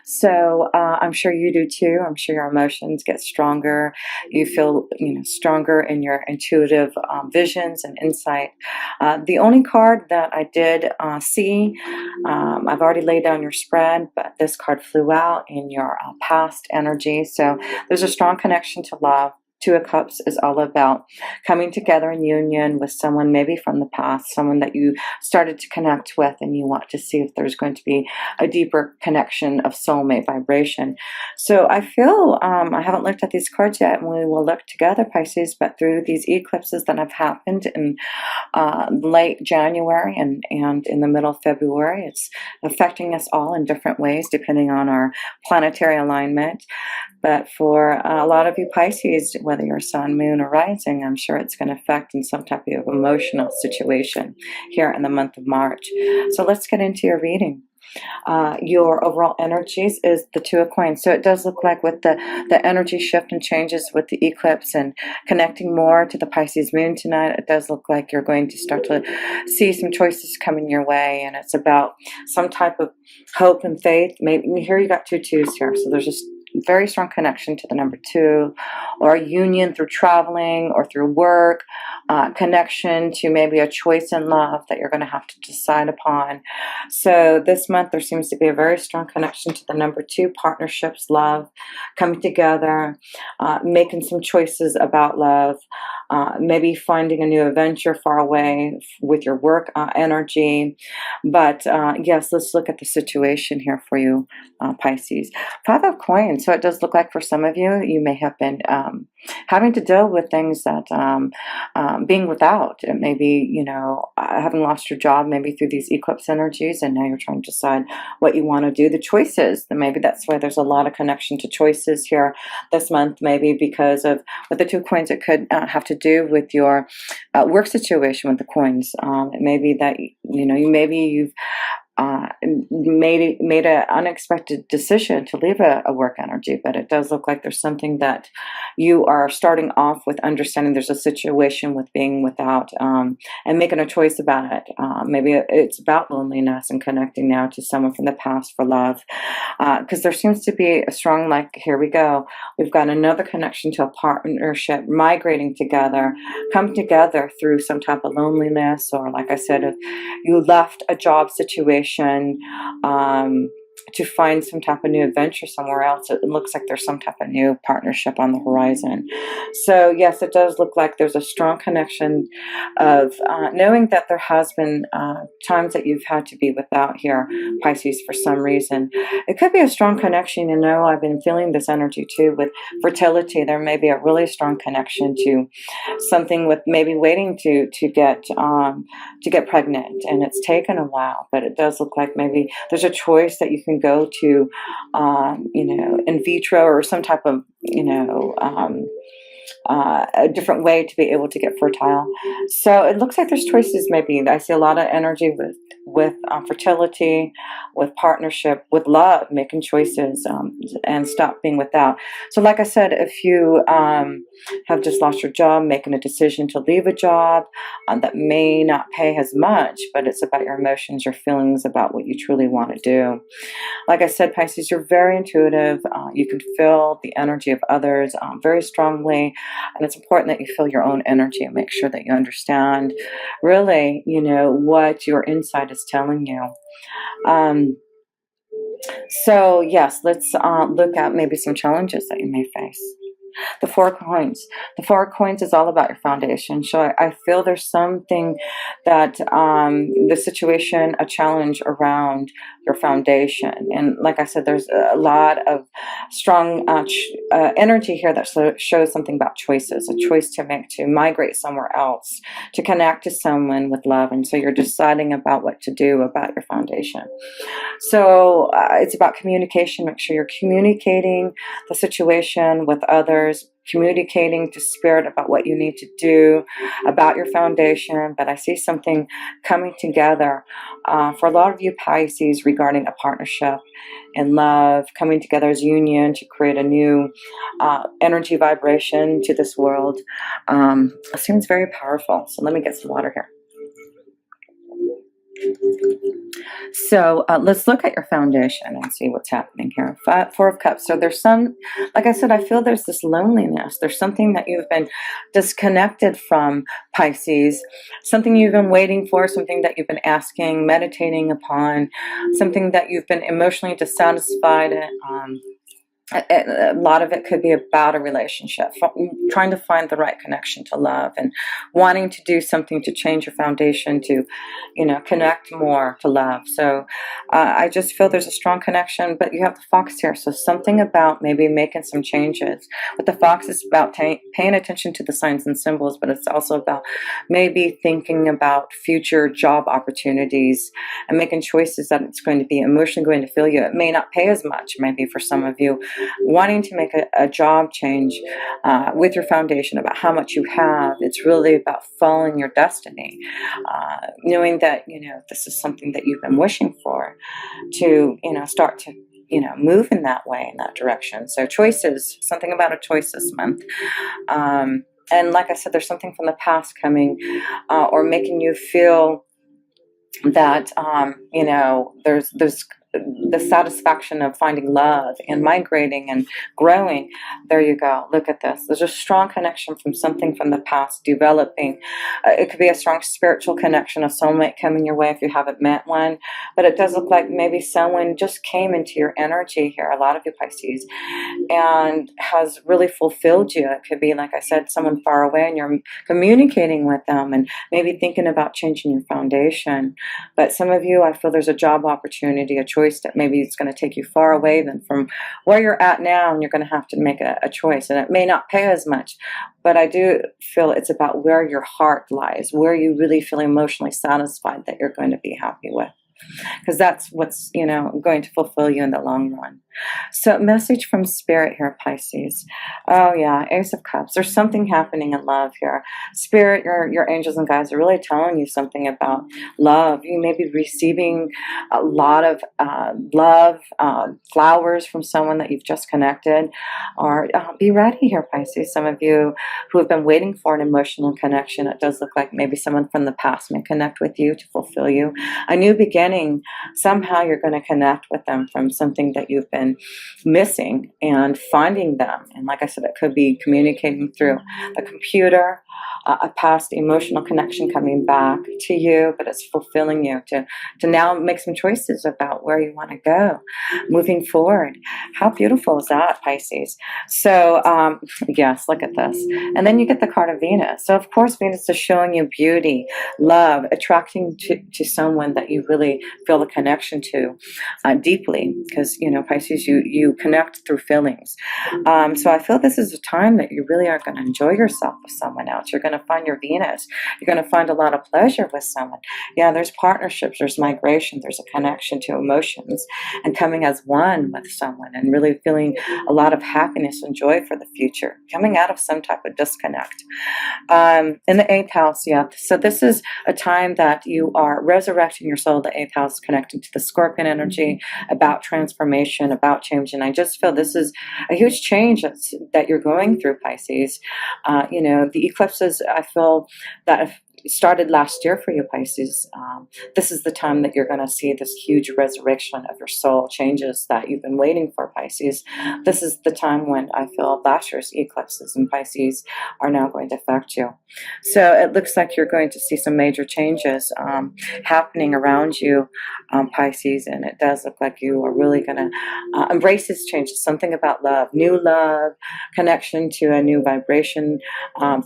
So I'm sure you do too. I'm sure your emotions get stronger. You feel, stronger in your intuitive visions and insight. The only card that I did see, I've already laid down your spread, but this card flew out in your past energy. So there's a strong connection to love. Two of Cups is all about coming together in union with someone maybe from the past, someone that you started to connect with, and you want to see if there's going to be a deeper connection of soulmate vibration. So I feel, I haven't looked at these cards yet, and we will look together, Pisces, but through these eclipses that have happened in late January and in the middle of February, it's affecting us all in different ways depending on our planetary alignment. But for a lot of you Pisces, whether you're sun, moon, or rising, I'm sure it's going to affect in some type of emotional situation here in the month of March. So let's get into your reading. Your overall energies is the Two of Coins. So it does look like with the energy shift and changes with the eclipse and connecting more to the Pisces moon tonight, it does look like you're going to start to see some choices coming your way, and it's about some type of hope and faith. Maybe here you got two twos here, so there's just very strong connection to the number two, or a union through traveling or through work, connection to maybe a choice in love that you're going to have to decide upon. So this month there seems to be a very strong connection to the number two, partnerships, love, coming together, making some choices about love, maybe finding a new adventure far away with your work energy. But yes, let's look at the situation here for you, Pisces. Five of Coins. So it does look like for some of you, you may have been having to deal with things that being without. It may be, having lost your job maybe through these eclipse energies, and now you're trying to decide what you want to do. The choices, and maybe that's why there's a lot of connection to choices here this month, maybe because of with the two coins, it could have to do with your work situation with the coins. It may be that, you've made an unexpected decision to leave a work energy, but it does look like there's something that you are starting off with understanding there's a situation with being without and making a choice about it. Maybe it's about loneliness and connecting now to someone from the past for love, because there seems to be a strong, here we go, we've got another connection to a partnership, migrating together, come together through some type of loneliness, or like I said, if you left a job situation to find some type of new adventure somewhere else. It looks like there's some type of new partnership on the horizon. So yes, it does look like there's a strong connection of knowing that there has been times that you've had to be without here, Pisces, for some reason. It could be a strong connection. I've been feeling this energy too with fertility. There may be a really strong connection to something with maybe waiting to get pregnant, and it's taken a while, but it does look like maybe there's a choice that you can go to, in vitro or some type of, a different way to be able to get fertile. So it looks like there's choices. Maybe I see a lot of energy with fertility, with partnership, with love, making choices, and stop being without. So like I said, if you have just lost your job, making a decision to leave a job that may not pay as much, but it's about your emotions, your feelings about what you truly want to do. Like I said, Pisces, you're very intuitive. You can feel the energy of others very strongly, and it's important that you feel your own energy and make sure that you understand really, what your inside is telling you. So yes, let's look at maybe some challenges that you may face. The Four of Coins. The Four of Coins is all about your foundation. So I feel there's something that the situation, a challenge around your foundation. And like I said, there's a lot of strong energy here that shows something about choices, a choice to make to migrate somewhere else, to connect to someone with love. And so you're deciding about what to do about your foundation. So it's about communication. Make sure you're communicating the situation with others, communicating to spirit about what you need to do about your foundation. But I see something coming together for a lot of you Pisces regarding a partnership and love, coming together as union to create a new energy vibration to this world. It seems very powerful. So let me get some water here. So let's look at your foundation and see what's happening here. Four of Cups. So there's some, like I said, I feel there's this loneliness. There's something that you've been disconnected from, Pisces. Something you've been waiting for, something that you've been asking, meditating upon, something that you've been emotionally dissatisfied. A lot of it could be about a relationship, trying to find the right connection to love and wanting to do something to change your foundation to, connect more to love. So I just feel there's a strong connection, but you have the Fox here. So something about maybe making some changes. With the Fox, is about paying attention to the signs and symbols, but it's also about maybe thinking about future job opportunities and making choices that it's going to be emotionally going to fill you. It may not pay as much, maybe for some of you, wanting to make a job change with your foundation, about how much you have. It's really about following your destiny, knowing that, this is something that you've been wishing for, to, start to, move in that way, in that direction. So choices, something about a choice this month. And like I said, there's something from the past coming or making you feel that, there's the satisfaction of finding love and migrating and growing. There you go. Look at this. There's a strong connection from something from the past developing. It could be a strong spiritual connection, a soulmate coming your way if you haven't met one. But it does look like maybe someone just came into your energy here, a lot of you Pisces, and has really fulfilled you. It could be, like I said, someone far away and you're communicating with them and maybe thinking about changing your foundation. But some of you, I feel there's a job opportunity, a choice that maybe it's going to take you far away than from where you're at now, and you're going to have to make a choice. And it may not pay as much, but I do feel it's about where your heart lies, where you really feel emotionally satisfied that you're going to be happy with. Because that's what's, going to fulfill you in the long run. So message from Spirit here, Pisces. Oh yeah, Ace of Cups. There's something happening in love here. Spirit, your angels and guides are really telling you something about love. You may be receiving a lot of love, flowers from someone that you've just connected. Or be ready here, Pisces. Some of you who have been waiting for an emotional connection, it does look like maybe someone from the past may connect with you to fulfill you. A new beginning. Somehow you're going to connect with them from something that you've been missing and finding them. And like I said, it could be communicating through a computer, a past emotional connection coming back to you, but it's fulfilling you to now make some choices about where you want to go moving forward. How beautiful is that, Pisces? So yes, look at this. And then you get the card of Venus. So of course, Venus is showing you beauty, love, attracting to someone that you really feel a connection to deeply, because Pisces, you connect through feelings. So I feel this is a time that you really are going to enjoy yourself with someone else. You're going to find your Venus. You're going to find a lot of pleasure with someone. Yeah, there's partnerships, there's migration, there's a connection to emotions and coming as one with someone and really feeling a lot of happiness and joy for the future, coming out of some type of disconnect. In the 8th house, yeah. So this is a time that you are resurrecting your soul. The 8th house connecting to the Scorpion energy, about transformation, about change. And I just feel this is a huge change that you're going through, Pisces. The eclipses, I feel that started last year for you, Pisces. This is the time that you're going to see this huge resurrection of your soul, changes that you've been waiting for, Pisces. This is the time when I feel last year's eclipses in Pisces are now going to affect you. So it looks like you're going to see some major changes happening around you, Pisces, and it does look like you are really going to embrace this change. Something about love, new love, connection to a new vibration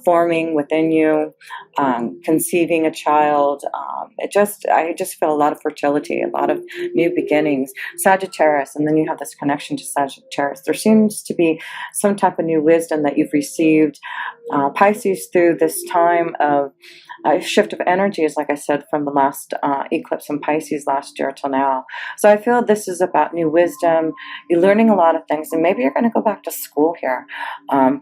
forming within you, conceiving a child. I just feel a lot of fertility, a lot of new beginnings. Sagittarius, and then you have this connection to Sagittarius. There seems to be some type of new wisdom that you've received, Pisces, through this time of a shift of energies, like I said, from the last eclipse in Pisces last year till now. So I feel this is about new wisdom. You're learning a lot of things, and maybe you're going to go back to school here,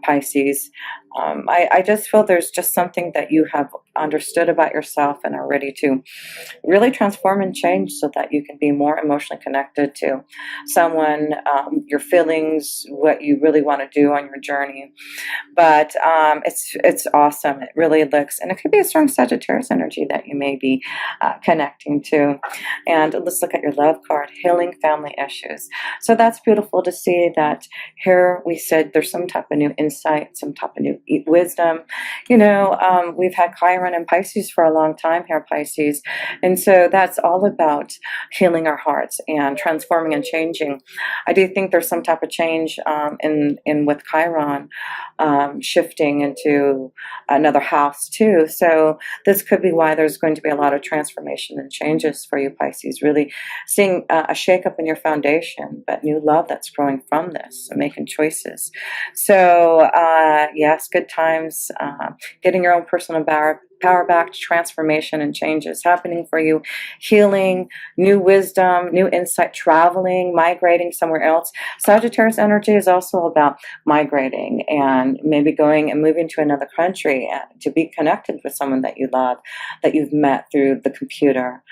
Pisces. I just feel there's just something that you have understood about yourself and are ready to really transform and change so that you can be more emotionally connected to someone, your feelings, what you really want to do on your journey. But it's awesome. It really looks, and it could be a strong Sagittarius energy that you may be connecting to. And let's look at your love card, healing family issues. So that's beautiful to see that here we said there's some type of new insight, some type of new wisdom. We've had Chiron and Pisces for a long time here, Pisces. And so that's all about healing our hearts and transforming and changing. I do think there's some type of change in with Chiron shifting into another house too. So this could be why there's going to be a lot of transformation and changes for you, Pisces. Really seeing a shakeup in your foundation, but new love that's growing from this, and making choices. So yes, good times, getting your own personal power back, transformation and changes happening for you, healing, new wisdom, new insight, traveling, migrating somewhere else. Sagittarius energy is also about migrating and maybe going and moving to another country to be connected with someone that you love, that you've met through the computer.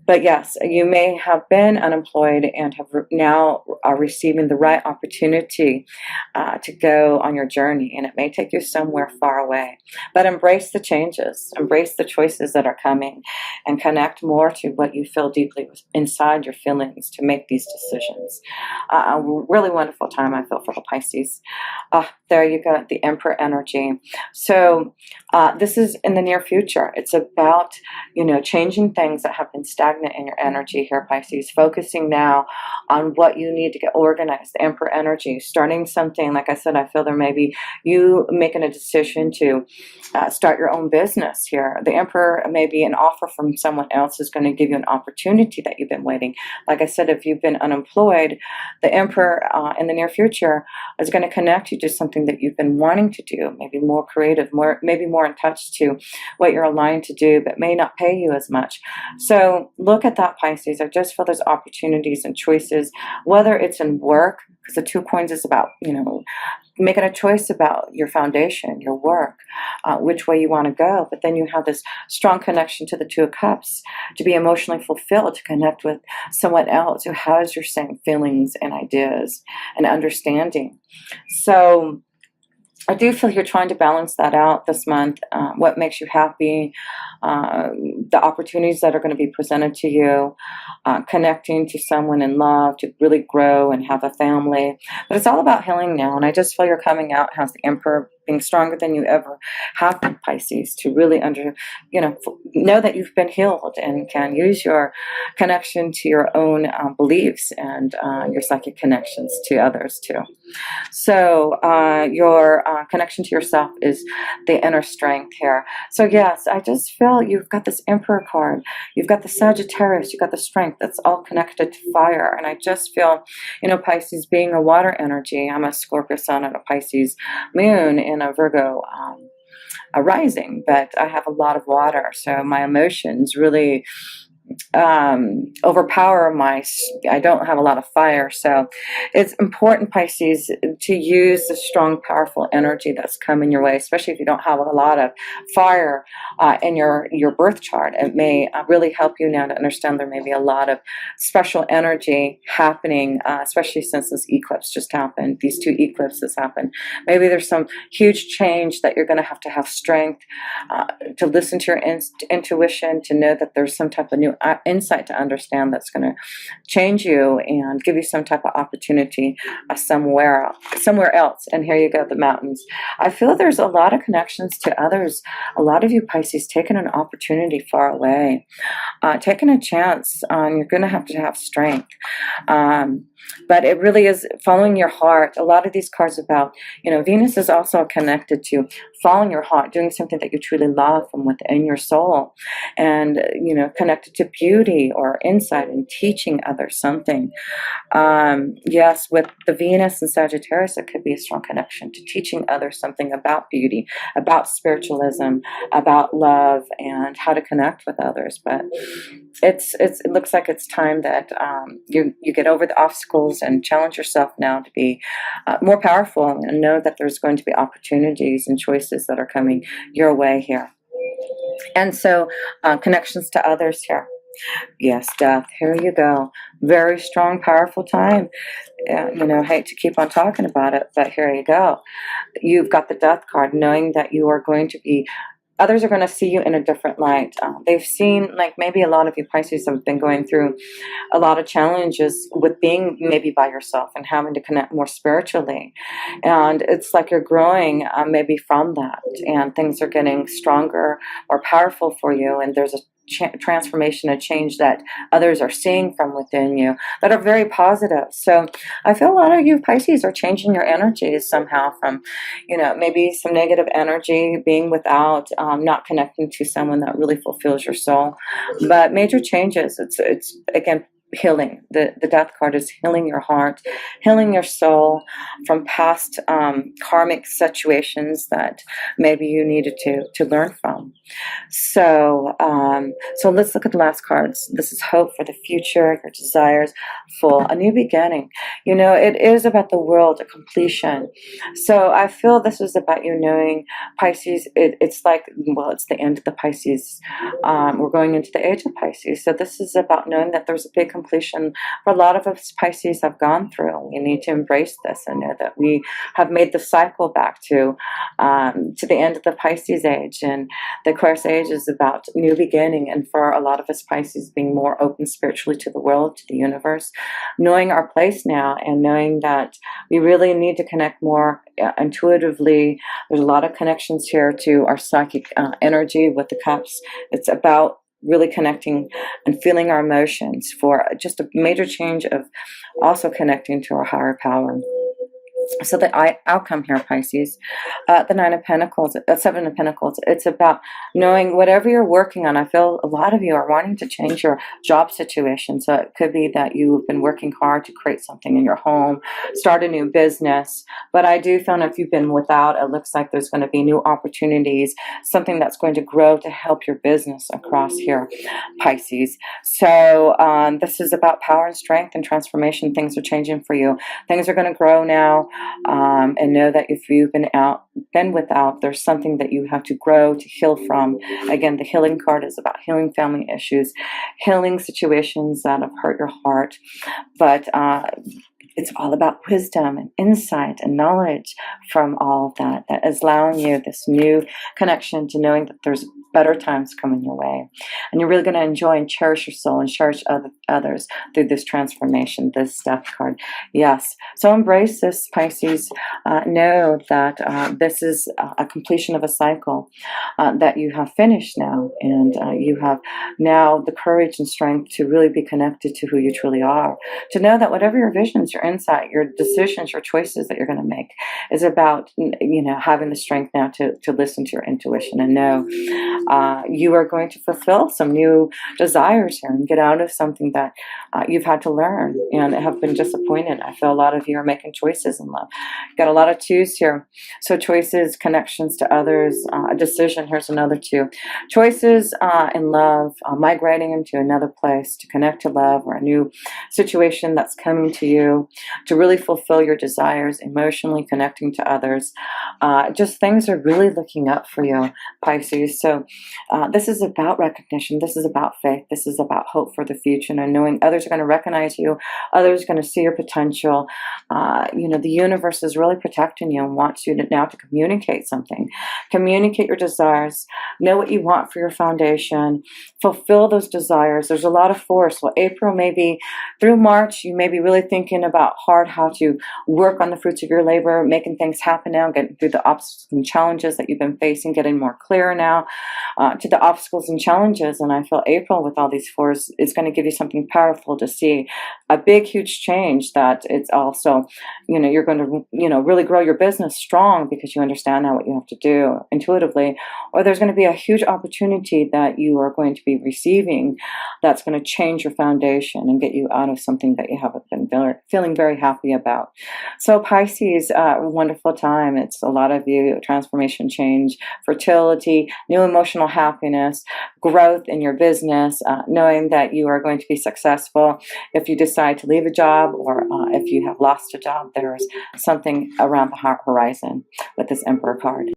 But yes, you may have been unemployed and have now are receiving the right opportunity to go on your journey, and it may take you somewhere far away. But embrace the changes, embrace the choices that are coming, and connect more to what you feel deeply inside your feelings to make these decisions. A really wonderful time, I feel, for the Pisces. There you go, the Emperor energy. So this is in the near future. It's about, changing things that have been stagnant in your energy here, Pisces, focusing now on what you need to get organized. The Emperor energy, starting something. Like I said, I feel there may be you making a decision to start your own business here. The Emperor may be an offer from someone else is going to give you an opportunity that you've been waiting. Like I said, if you've been unemployed, the Emperor in the near future is going to connect you to something that you've been wanting to do, maybe more creative, maybe more in touch to what you're aligned to do, but may not pay you as much. So look at that, Pisces. I just feel there's opportunities and choices, whether it's in work, because the Two of Coins is about, making a choice about your foundation, your work, which way you want to go. But then you have this strong connection to the Two of Cups, to be emotionally fulfilled, to connect with someone else who has your same feelings and ideas and understanding. So I do feel you're trying to balance that out this month. What makes you happy, the opportunities that are going to be presented to you, connecting to someone in love to really grow and have a family. But it's all about healing now. And I just feel you're coming out as the Emperor, being stronger than you ever have been, Pisces, to really know that you've been healed and can use your connection to your own beliefs and your psychic connections to others too. So your connection to yourself is the inner strength here. So yes, I just feel you've got this Emperor card, you've got the Sagittarius, you've got the strength that's all connected to fire. And I just feel, Pisces being a water energy, I'm a Scorpio sun and a Pisces moon in a Virgo a rising, but I have a lot of water, so my emotions really overpower I don't have a lot of fire. So it's important, Pisces, to use the strong, powerful energy that's coming your way, especially if you don't have a lot of fire in your birth chart. It may really help you now to understand there may be a lot of special energy happening, especially since this eclipse just happened, these two eclipses happened. Maybe there's some huge change that you're going to have strength to listen to your intuition, to know that there's some type of new insight to understand that's going to change you and give you some type of opportunity somewhere else. And here you go, the mountains. I feel there's a lot of connections to others. A lot of you, Pisces, taking an opportunity far away, taking a chance. You're going to have strength. But it really is following your heart. A lot of these cards about, Venus is also connected to following your heart, doing something that you truly love from within your soul, and, connected to beauty or insight and teaching others something. Yes, with the Venus and Sagittarius, it could be a strong connection to teaching others something about beauty, about spiritualism, about love, and how to connect with others. But it looks like it's time that you get over the obstacles and challenge yourself now to be more powerful, and know that there's going to be opportunities and choices that are coming your way here. And so connections to others here. Yes, death. Here you go. Very strong, powerful time. Hate to keep on talking about it, but here you go. You've got the death card, knowing that you are going to be others are going to see you in a different light. They've seen, like maybe a lot of you Pisces have been going through a lot of challenges with being maybe by yourself and having to connect more spiritually. And it's like you're growing maybe from that, and things are getting stronger or powerful for you. And there's a transformation, a change that others are seeing from within you that are very positive. So I feel a lot of you Pisces are changing your energies somehow from, maybe some negative energy, being without, not connecting to someone that really fulfills your soul. But major changes. It's again healing. The death card is healing your heart, healing your soul from past karmic situations that maybe you needed to learn from. So let's look at the last cards. This is hope for the future, your desires for a new beginning. It is about the world, a completion. So I feel this is about you knowing, Pisces, it's like, well, it's the end of the Pisces. We're going into the age of Pisces. So this is about knowing that there's a big completion for a lot of us Pisces have gone through. We need to embrace this and know that we have made the cycle back to the end of the Pisces age. And the Aquarius age is about new beginning, and for a lot of us Pisces being more open spiritually to the world, to the universe, knowing our place now and knowing that we really need to connect more intuitively. There's a lot of connections here to our psychic energy with the cups. It's about really connecting and feeling our emotions for just a major change of also connecting to our higher power. So the outcome here, Pisces, the Nine of Pentacles, Seven of Pentacles, it's about knowing whatever you're working on. I feel a lot of you are wanting to change your job situation. So it could be that you've been working hard to create something in your home, start a new business. But I do feel if you've been without, it looks like there's going to be new opportunities, something that's going to grow to help your business across here, Pisces. So this is about power and strength and transformation. Things are changing for you. Things are going to grow now. And know that if you've been without, there's something that you have to grow, to heal from. Again, the healing card is about healing family issues, healing situations that have hurt your heart. But it's all about wisdom and insight and knowledge from all of that is allowing you this new connection to knowing that there's better times coming your way. And you're really going to enjoy and cherish your soul and cherish others through this transformation, this death card. Yes. So embrace this, Pisces. Know that this is a completion of a cycle that you have finished now. And you have now the courage and strength to really be connected to who you truly are. To know that whatever your visions, your insight, your decisions, your choices that you're going to make is about, having the strength now to listen to your intuition and know you are going to fulfill some new desires here and get out of something that you've had to learn and have been disappointed. I feel a lot of you are making choices in love. Got a lot of twos here. So choices, connections to others, a decision. Here's another two. Choices in love, migrating into another place to connect to love or a new situation that's coming to you to really fulfill your desires, emotionally connecting to others. Just things are really looking up for you, Pisces. So this is about recognition. This is about faith. This is about hope for the future and knowing others are going to recognize you. Others are going to see your potential. The universe is really protecting you and wants you now to communicate something. Communicate your desires. Know what you want for your foundation. Fulfill those desires. There's a lot of force. Well, April, maybe through March, you may be really thinking about hard how to work on the fruits of your labor, making things happen now, getting through the obstacles and challenges that you've been facing, getting more clear now to the obstacles and challenges. And I feel April with all these fours is going to give you something powerful to see, a big, huge change that it's also, you're going to, really grow your business strong because you understand now what you have to do intuitively, or there's going to be a huge opportunity that you are going to be receiving that's going to change your foundation and get you out of something that you haven't been feeling very happy about. So Pisces, wonderful time. It's a lot of you, transformation, change, fertility, new emotional happiness, growth in your business, knowing that you are going to be successful. If you decide to leave a job or if you have lost a job, there's something around the horizon with this Emperor card.